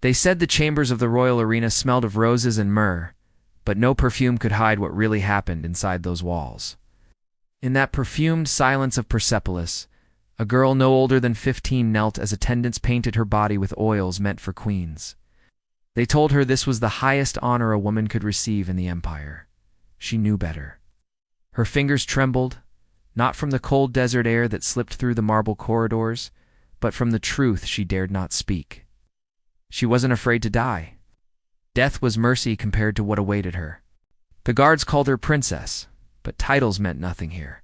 They said the chambers of the royal arena smelled of roses and myrrh, but no perfume could hide what really happened inside those walls. In that perfumed silence of Persepolis, a girl no older than 15 knelt as attendants painted her body with oils meant for queens. They told her this was the highest honor a woman could receive in the empire. She knew better. Her fingers trembled, not from the cold desert air that slipped through the marble corridors, but from the truth she dared not speak. She wasn't afraid to die. Death was mercy compared to what awaited her. The guards called her princess, but titles meant nothing here.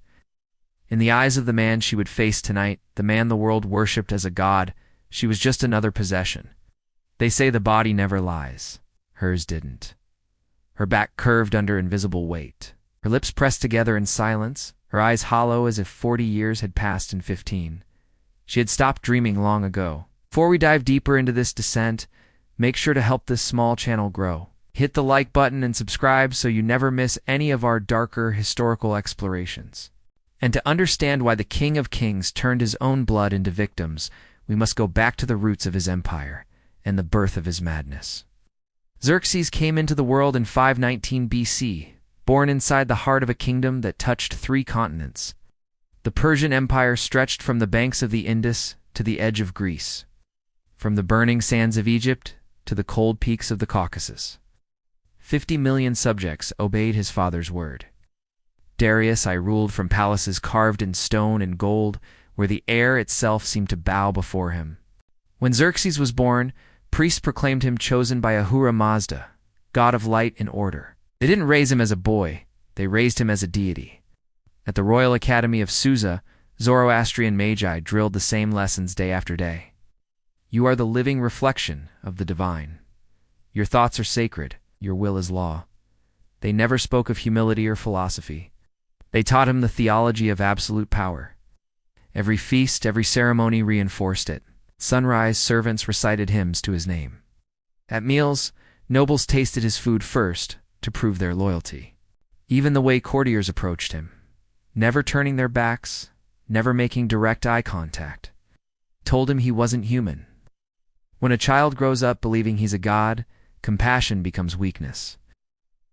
In the eyes of the man she would face tonight, the man the world worshipped as a god, she was just another possession. They say the body never lies. Hers didn't. Her back curved under invisible weight. Her lips pressed together in silence, her eyes hollow as if 40 years had passed in 15. She had stopped dreaming long ago. Before we dive deeper into this descent, make sure to help this small channel grow. Hit the like button and subscribe so you never miss any of our darker historical explorations. And to understand why the King of Kings turned his own blood into victims, we must go back to the roots of his empire and the birth of his madness. Xerxes came into the world in 519 BC, born inside the heart of a kingdom that touched 3 continents. The Persian Empire stretched from the banks of the Indus to the edge of Greece, from the burning sands of Egypt to the cold peaks of the Caucasus. 50 million subjects obeyed his father's word. Darius I ruled from palaces carved in stone and gold, where the air itself seemed to bow before him. When Xerxes was born, priests proclaimed him chosen by Ahura Mazda, god of light and order. They didn't raise him as a boy, they raised him as a deity. At the Royal Academy of Susa, Zoroastrian magi drilled the same lessons day after day. You are the living reflection of the divine. Your thoughts are sacred, your will is law. They never spoke of humility or philosophy. They taught him the theology of absolute power. Every feast, every ceremony reinforced it. At sunrise, servants recited hymns to his name. At meals, nobles tasted his food first to prove their loyalty. Even the way courtiers approached him, never turning their backs, never making direct eye contact, told him he wasn't human. When a child grows up believing he's a god, compassion becomes weakness.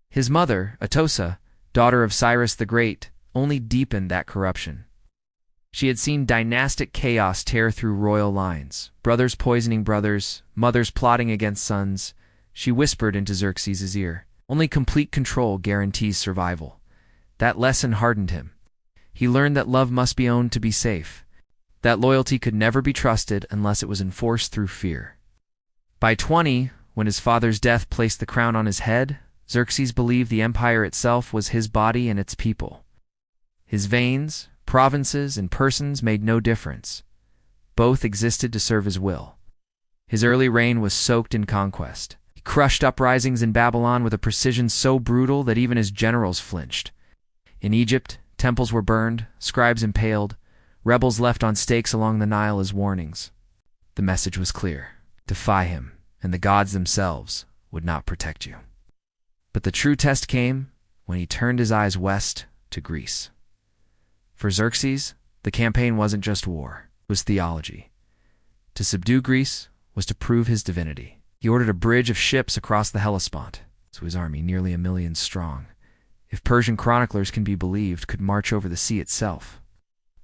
His mother, Atossa, daughter of Cyrus the Great, only deepened that corruption. She had seen dynastic chaos tear through royal lines, brothers poisoning brothers, mothers plotting against sons. She whispered into Xerxes' ear, "Only complete control guarantees survival." That lesson hardened him. He learned that love must be owned to be safe, that loyalty could never be trusted unless it was enforced through fear. By 20, when his father's death placed the crown on his head, Xerxes believed the empire itself was his body and its people. His veins, provinces, and persons made no difference. Both existed to serve his will. His early reign was soaked in conquest. He crushed uprisings in Babylon with a precision so brutal that even his generals flinched. In Egypt, temples were burned, scribes impaled, rebels left on stakes along the Nile as warnings. The message was clear: defy him, and the gods themselves would not protect you. But the true test came when he turned his eyes west to Greece. For Xerxes, the campaign wasn't just war, it was theology. To subdue Greece was to prove his divinity. He ordered a bridge of ships across the Hellespont, so his army, nearly 1 million strong, if Persian chroniclers can be believed, could march over the sea itself.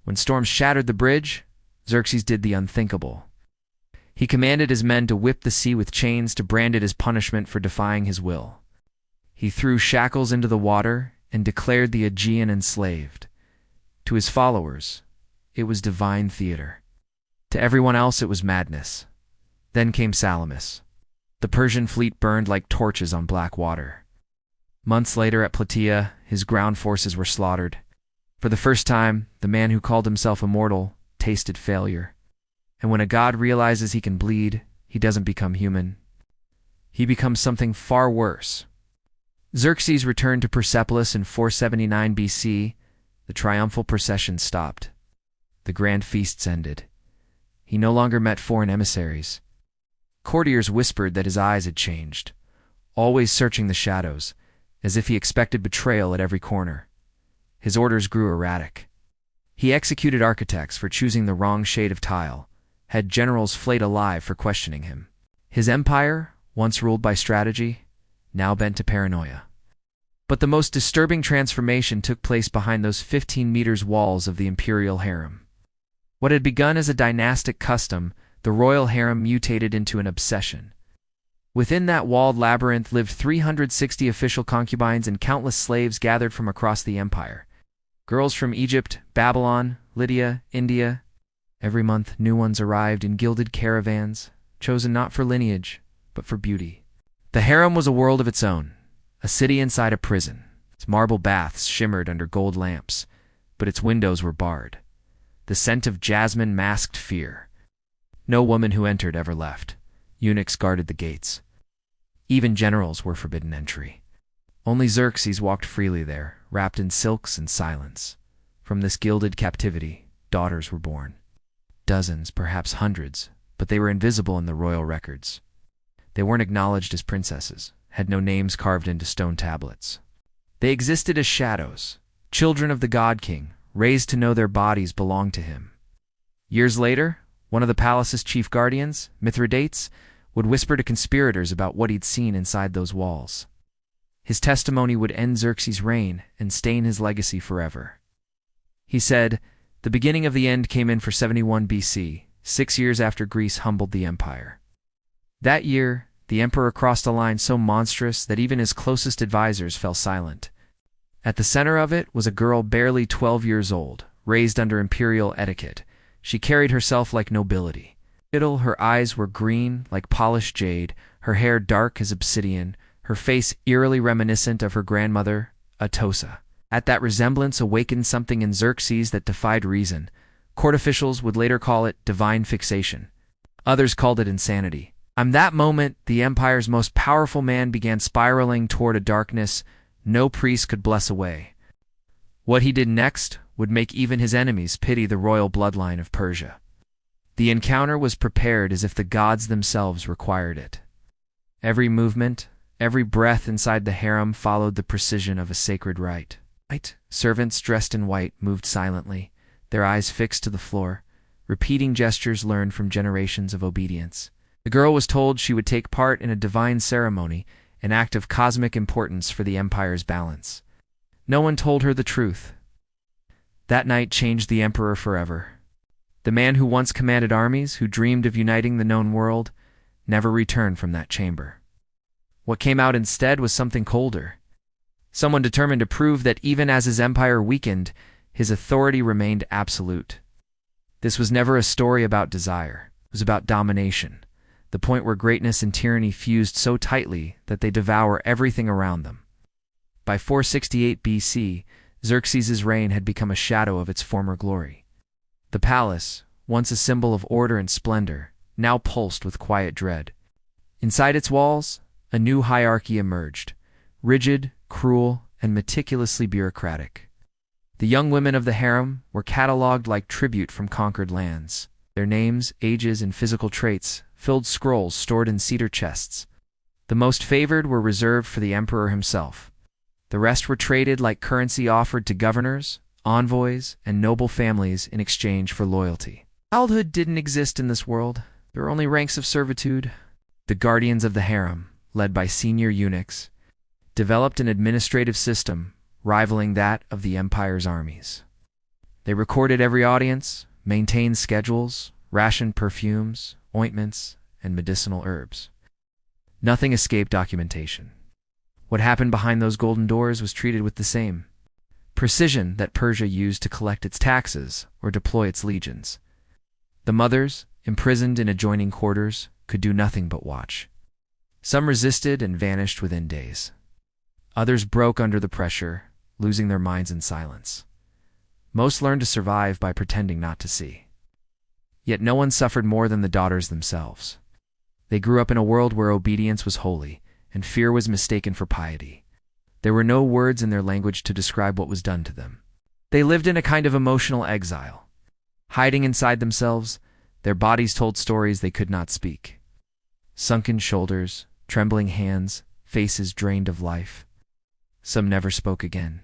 When storms shattered the bridge, Xerxes did the unthinkable. He commanded his men to whip the sea with chains to brand it as punishment for defying his will. He threw shackles into the water and declared the Aegean enslaved. To his followers, it was divine theater. To everyone else, it was madness. Then came Salamis. The Persian fleet burned like torches on black water. Months later at Plataea, his ground forces were slaughtered. For the first time, the man who called himself immortal tasted failure. And when a god realizes he can bleed, he doesn't become human. He becomes something far worse. Xerxes returned to Persepolis in 479 BC. The triumphal procession stopped. The grand feasts ended. He no longer met foreign emissaries. Courtiers whispered that his eyes had changed, always searching the shadows, as if he expected betrayal at every corner. His orders grew erratic. He executed architects for choosing the wrong shade of tile, had generals flayed alive for questioning him. His empire, once ruled by strategy, now bent to paranoia. But the most disturbing transformation took place behind those 15 meters walls of the imperial harem. What had begun as a dynastic custom, the royal harem mutated into an obsession. Within that walled labyrinth lived 360 official concubines and countless slaves gathered from across the empire. Girls from Egypt, Babylon, Lydia, India. Every month, new ones arrived in gilded caravans, chosen not for lineage, but for beauty. The harem was a world of its own, a city inside a prison. Its marble baths shimmered under gold lamps, but its windows were barred. The scent of jasmine masked fear. No woman who entered ever left. Eunuchs guarded the gates. Even generals were forbidden entry. Only Xerxes walked freely there, wrapped in silks and silence. From this gilded captivity, daughters were born. Dozens, perhaps hundreds, but they were invisible in the royal records. They weren't acknowledged as princesses, had no names carved into stone tablets. They existed as shadows, children of the god king, raised to know their bodies belonged to him. Years later, one of the palace's chief guardians, Mithridates, would whisper to conspirators about what he'd seen inside those walls. His testimony would end Xerxes' reign and stain his legacy forever. He said, "The beginning of the end came in for 71 BC, 6 years after Greece humbled the empire. That year, the emperor crossed a line so monstrous that even his closest advisors fell silent. At the center of it was a girl barely 12 years old, raised under imperial etiquette. She carried herself like nobility. Her eyes were green like polished jade, her hair dark as obsidian, her face eerily reminiscent of her grandmother, Atossa. At that resemblance awakened something in Xerxes that defied reason. Court officials would later call it divine fixation. Others called it insanity. At that moment, the empire's most powerful man began spiraling toward a darkness no priest could bless away. What he did next would make even his enemies pity the royal bloodline of Persia. The encounter was prepared as if the gods themselves required it. Every movement, every breath inside the harem followed the precision of a sacred rite. Servants dressed in white moved silently, their eyes fixed to the floor, repeating gestures learned from generations of obedience. The girl was told she would take part in a divine ceremony, an act of cosmic importance for the empire's balance. No one told her the truth. That night changed the emperor forever. The man who once commanded armies, who dreamed of uniting the known world, never returned from that chamber. What came out instead was something colder. Someone determined to prove that even as his empire weakened, his authority remained absolute. This was never a story about desire. It was about domination, the point where greatness and tyranny fused so tightly that they devour everything around them. By 468 BC, Xerxes' reign had become a shadow of its former glory. The palace, once a symbol of order and splendor, now pulsed with quiet dread. Inside its walls, a new hierarchy emerged, rigid, cruel, and meticulously bureaucratic. The young women of the harem were catalogued like tribute from conquered lands. Their names, ages, and physical traits filled scrolls stored in cedar chests. The most favored were reserved for the emperor himself. The rest were traded like currency offered to governors, envoys, and noble families in exchange for loyalty. Childhood didn't exist in this world. There were only ranks of servitude. The guardians of the harem, led by senior eunuchs, developed an administrative system rivaling that of the empire's armies. They recorded every audience, maintained schedules, rationed perfumes, ointments, and medicinal herbs. Nothing escaped documentation. What happened behind those golden doors was treated with the same precision that Persia used to collect its taxes or deploy its legions. The mothers, imprisoned in adjoining quarters, could do nothing but watch. Some resisted and vanished within days. Others broke under the pressure, losing their minds in silence. Most learned to survive by pretending not to see. Yet no one suffered more than the daughters themselves. They grew up in a world where obedience was holy, and fear was mistaken for piety. There were no words in their language to describe what was done to them. They lived in a kind of emotional exile. Hiding inside themselves, their bodies told stories they could not speak. Sunken shoulders, trembling hands, faces drained of life. Some never spoke again.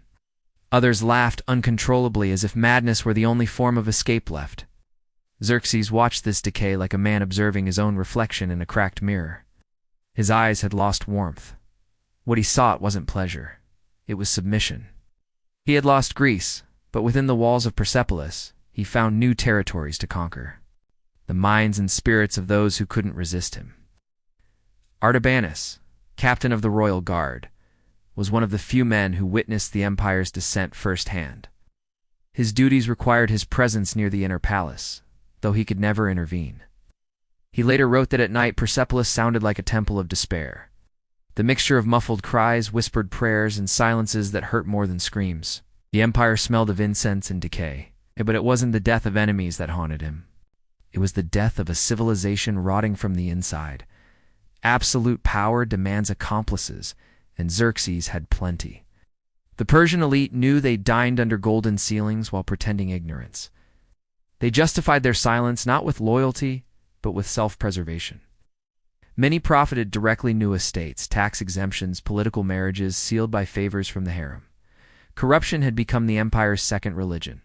Others laughed uncontrollably as if madness were the only form of escape left. Xerxes watched this decay like a man observing his own reflection in a cracked mirror. His eyes had lost warmth. What he sought wasn't pleasure. It was submission. He had lost Greece, but within the walls of Persepolis, he found new territories to conquer. The minds and spirits of those who couldn't resist him. Artabanus, captain of the royal guard, was one of the few men who witnessed the empire's descent firsthand. His duties required his presence near the inner palace, though he could never intervene. He later wrote that at night Persepolis sounded like a temple of despair. The mixture of muffled cries, whispered prayers, and silences that hurt more than screams. The empire smelled of incense and decay. But it wasn't the death of enemies that haunted him. It was the death of a civilization rotting from the inside. Absolute power demands accomplices, and Xerxes had plenty. The Persian elite knew they dined under golden ceilings while pretending ignorance. They justified their silence not with loyalty, but with self-preservation. Many profited directly new estates, tax exemptions, political marriages sealed by favors from the harem. Corruption had become the empire's second religion.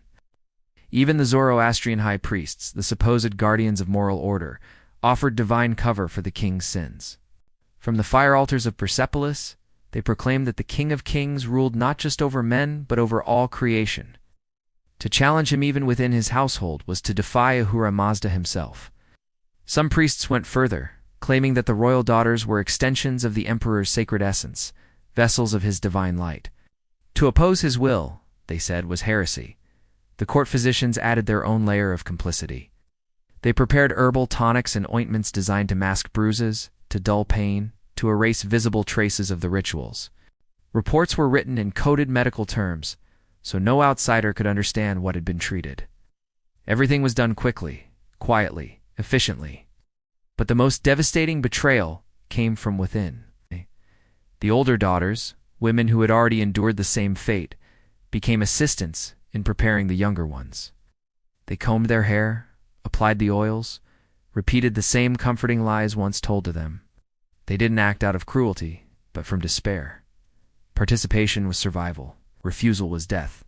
Even the Zoroastrian high priests, the supposed guardians of moral order, offered divine cover for the king's sins. From the fire altars of Persepolis, they proclaimed that the King of Kings ruled not just over men, but over all creation. To challenge him even within his household was to defy Ahura Mazda himself. Some priests went further, claiming that the royal daughters were extensions of the emperor's sacred essence, vessels of his divine light. To oppose his will, they said, was heresy. The court physicians added their own layer of complicity. They prepared herbal tonics and ointments designed to mask bruises, to dull pain, to erase visible traces of the rituals. Reports were written in coded medical terms, so no outsider could understand what had been treated. Everything was done quickly, quietly, efficiently. But the most devastating betrayal came from within. The older daughters, women who had already endured the same fate, became assistants in preparing the younger ones. They combed their hair, applied the oils, repeated the same comforting lies once told to them. They didn't act out of cruelty, but from despair. Participation was survival. Refusal was death.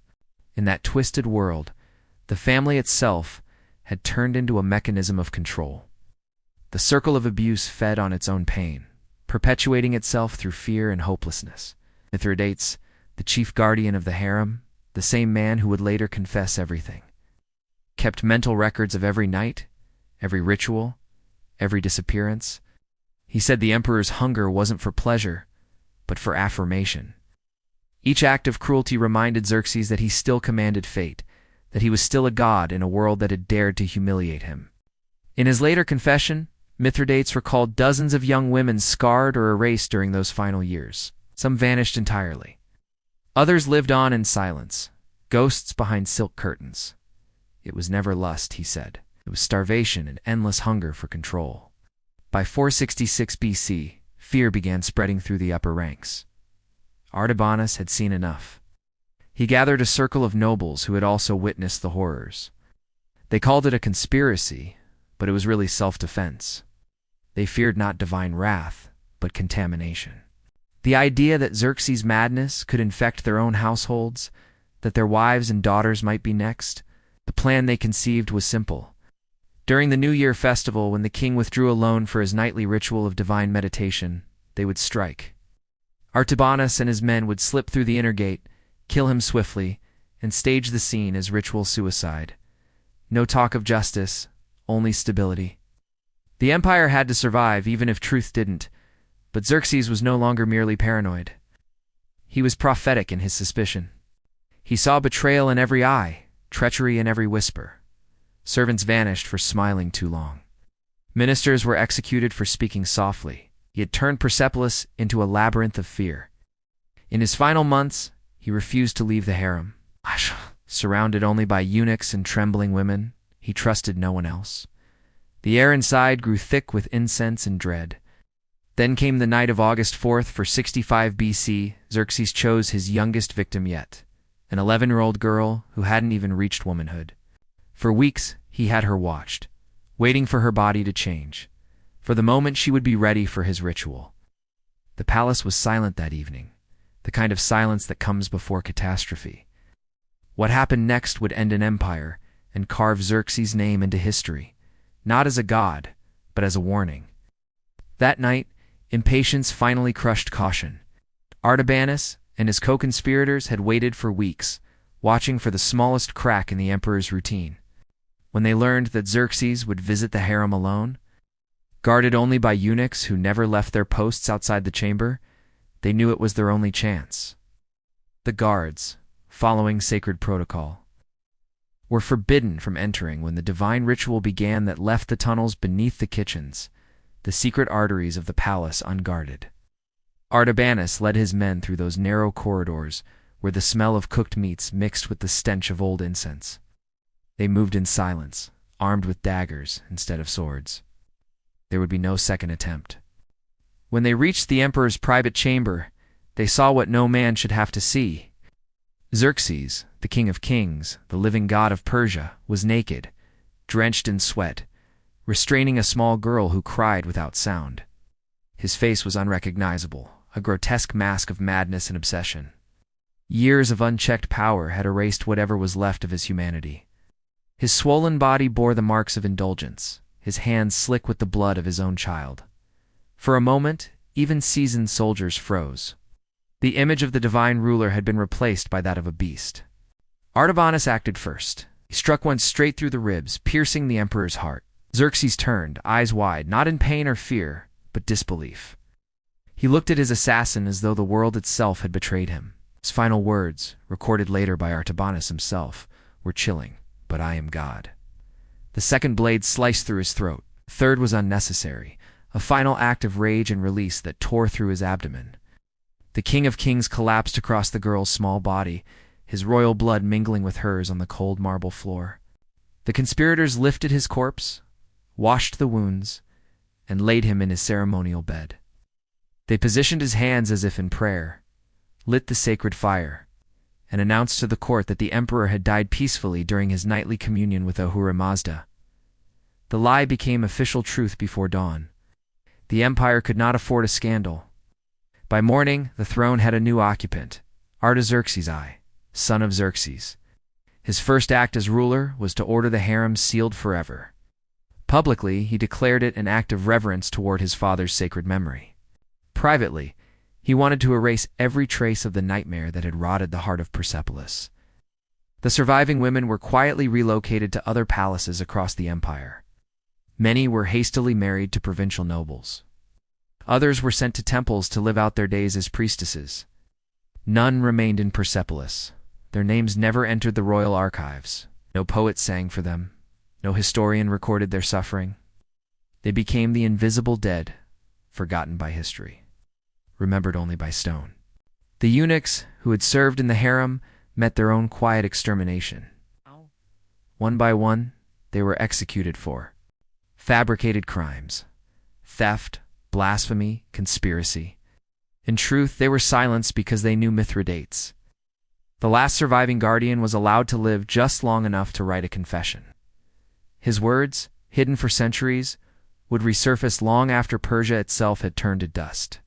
In that twisted world, the family itself had turned into a mechanism of control. The circle of abuse fed on its own pain, perpetuating itself through fear and hopelessness. Mithridates, the chief guardian of the harem, the same man who would later confess everything, kept mental records of every night, every ritual, every disappearance. He said the emperor's hunger wasn't for pleasure, but for affirmation. Each act of cruelty reminded Xerxes that he still commanded fate, that he was still a god in a world that had dared to humiliate him. In his later confession, Mithridates recalled dozens of young women scarred or erased during those final years. Some vanished entirely. Others lived on in silence, ghosts behind silk curtains. It was never lust, he said. It was starvation and endless hunger for control. By 466 BC, fear began spreading through the upper ranks. Artabanus had seen enough. He gathered a circle of nobles who had also witnessed the horrors. They called it a conspiracy, but it was really self-defense. They feared not divine wrath, but contamination. The idea that Xerxes' madness could infect their own households, that their wives and daughters might be next. The plan they conceived was simple. During the New Year festival, when the king withdrew alone for his nightly ritual of divine meditation, they would strike. Artabanus and his men would slip through the inner gate, kill him swiftly, and stage the scene as ritual suicide. No talk of justice, only stability. The empire had to survive even if truth didn't, but Xerxes was no longer merely paranoid. He was prophetic in his suspicion. He saw betrayal in every eye, treachery in every whisper. Servants vanished for smiling too long. Ministers were executed for speaking softly. He had turned Persepolis into a labyrinth of fear. In his final months, he refused to leave the harem. Surrounded only by eunuchs and trembling women, he trusted no one else. The air inside grew thick with incense and dread. Then came the night of August 4th for 65 BC. Xerxes chose his youngest victim yet, an 11-year-old girl who hadn't even reached womanhood. For weeks, he had her watched, waiting for her body to change, for the moment she would be ready for his ritual. The palace was silent that evening, the kind of silence that comes before catastrophe. What happened next would end an empire and carved Xerxes' name into history, not as a god, but as a warning. That night, impatience finally crushed caution. Artabanus and his co-conspirators had waited for weeks, watching for the smallest crack in the emperor's routine. When they learned that Xerxes would visit the harem alone, guarded only by eunuchs who never left their posts outside the chamber, they knew it was their only chance. The guards, following sacred protocol, were forbidden from entering when the divine ritual began that left the tunnels beneath the kitchens, the secret arteries of the palace, unguarded. Artabanus led his men through those narrow corridors where the smell of cooked meats mixed with the stench of old incense. They moved in silence, armed with daggers instead of swords. There would be no second attempt. When they reached the emperor's private chamber, they saw what no man should have to see. Xerxes, the king of kings, the living god of Persia, was naked, drenched in sweat, restraining a small girl who cried without sound. His face was unrecognizable, a grotesque mask of madness and obsession. Years of unchecked power had erased whatever was left of his humanity. His swollen body bore the marks of indulgence, his hands slick with the blood of his own child. For a moment, even seasoned soldiers froze. The image of the divine ruler had been replaced by that of a beast. Artabanus acted first. He struck one straight through the ribs, piercing the emperor's heart. Xerxes turned, eyes wide, not in pain or fear, but disbelief. He looked at his assassin as though the world itself had betrayed him. His final words, recorded later by Artabanus himself, were chilling, "But I am God." The second blade sliced through his throat. The third was unnecessary, a final act of rage and release that tore through his abdomen. The King of Kings collapsed across the girl's small body, his royal blood mingling with hers on the cold marble floor. The conspirators lifted his corpse, washed the wounds, and laid him in his ceremonial bed. They positioned his hands as if in prayer, lit the sacred fire, and announced to the court that the emperor had died peacefully during his nightly communion with Ahura Mazda. The lie became official truth before dawn. The empire could not afford a scandal. By morning, the throne had a new occupant, Artaxerxes I, son of Xerxes. His first act as ruler was to order the harem sealed forever. Publicly, he declared it an act of reverence toward his father's sacred memory. Privately, he wanted to erase every trace of the nightmare that had rotted the heart of Persepolis. The surviving women were quietly relocated to other palaces across the empire. Many were hastily married to provincial nobles. Others were sent to temples to live out their days as priestesses. None remained in Persepolis. Their names never entered the royal archives. No poet sang for them. No historian recorded their suffering. They became the invisible dead, forgotten by history, remembered only by stone. The eunuchs who had served in the harem met their own quiet extermination. One by one, they were executed for fabricated crimes, theft, blasphemy, conspiracy. In truth, they were silenced because they knew Mithridates. The last surviving guardian was allowed to live just long enough to write a confession. His words, hidden for centuries, would resurface long after Persia itself had turned to dust.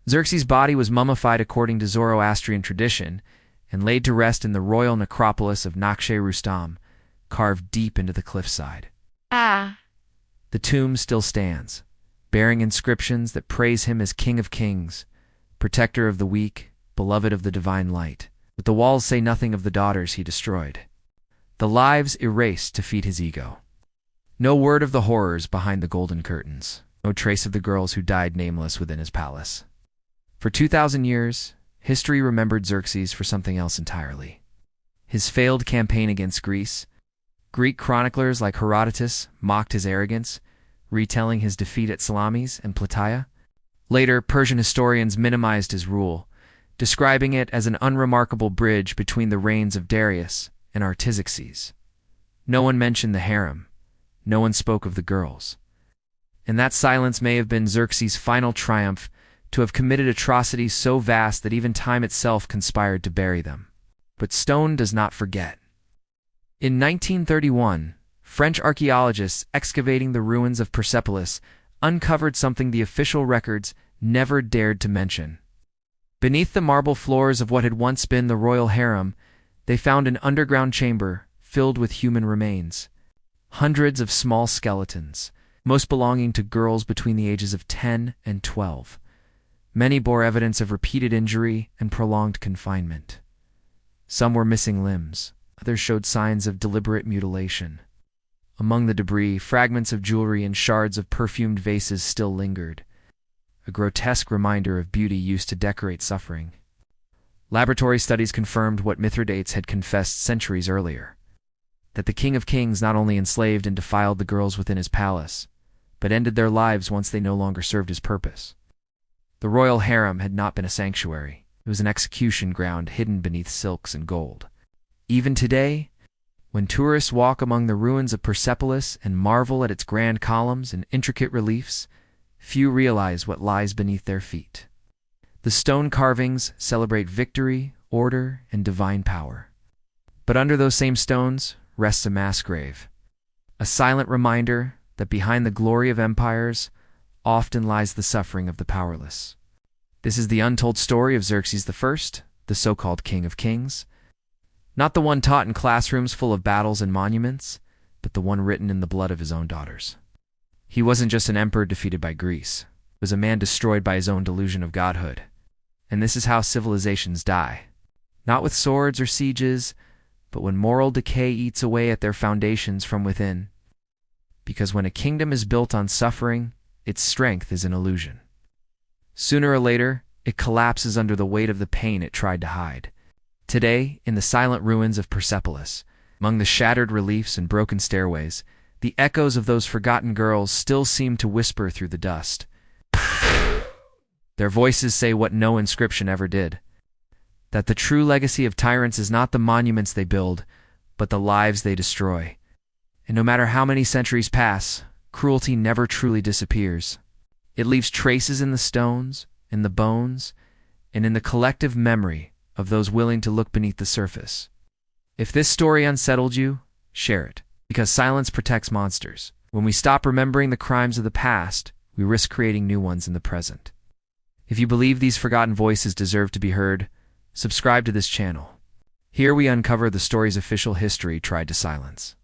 Xerxes' body was mummified according to Zoroastrian tradition and laid to rest in the royal necropolis of Nakhshe-Rustam, carved deep into the cliffside. The tomb still stands, bearing inscriptions that praise him as King of Kings, protector of the weak, beloved of the divine light. But the walls say nothing of the daughters he destroyed. The lives erased to feed his ego. No word of the horrors behind the golden curtains. No trace of the girls who died nameless within his palace. For 2,000 years, history remembered Xerxes for something else entirely. His failed campaign against Greece. Greek chroniclers like Herodotus mocked his arrogance, retelling his defeat at Salamis and Plataea. Later, Persian historians minimized his rule, describing it as an unremarkable bridge between the reigns of Darius and Artaxerxes. No one mentioned the harem. No one spoke of the girls. And that silence may have been Xerxes' final triumph, to have committed atrocities so vast that even time itself conspired to bury them. But stone does not forget. In 1931, French archaeologists excavating the ruins of Persepolis uncovered something the official records never dared to mention. Beneath the marble floors of what had once been the royal harem, they found an underground chamber filled with human remains. Hundreds of small skeletons, most belonging to girls between the ages of 10 and 12. Many bore evidence of repeated injury and prolonged confinement. Some were missing limbs, others showed signs of deliberate mutilation. Among the debris, fragments of jewelry and shards of perfumed vases still lingered, a grotesque reminder of beauty used to decorate suffering. Laboratory studies confirmed what Mithridates had confessed centuries earlier, that the King of Kings not only enslaved and defiled the girls within his palace, but ended their lives once they no longer served his purpose. The royal harem had not been a sanctuary. It was an execution ground hidden beneath silks and gold. Even today, when tourists walk among the ruins of Persepolis and marvel at its grand columns and intricate reliefs, few realize what lies beneath their feet. The stone carvings celebrate victory, order, and divine power. But under those same stones rests a mass grave, a silent reminder that behind the glory of empires often lies the suffering of the powerless. This is the untold story of Xerxes I, the so-called King of Kings. Not the one taught in classrooms full of battles and monuments, but the one written in the blood of his own daughters. He wasn't just an emperor defeated by Greece. He was a man destroyed by his own delusion of godhood. And this is how civilizations die. Not with swords or sieges, but when moral decay eats away at their foundations from within. Because when a kingdom is built on suffering, its strength is an illusion. Sooner or later, it collapses under the weight of the pain it tried to hide. Today, in the silent ruins of Persepolis, among the shattered reliefs and broken stairways, the echoes of those forgotten girls still seem to whisper through the dust. Their voices say what no inscription ever did, that the true legacy of tyrants is not the monuments they build, but the lives they destroy. And no matter how many centuries pass, cruelty never truly disappears. It leaves traces in the stones, in the bones, and in the collective memory of those willing to look beneath the surface. If this story unsettled you, share it, because silence protects monsters. When we stop remembering the crimes of the past, we risk creating new ones in the present. If you believe these forgotten voices deserve to be heard, subscribe to this channel. Here we uncover the story's official history tried to silence.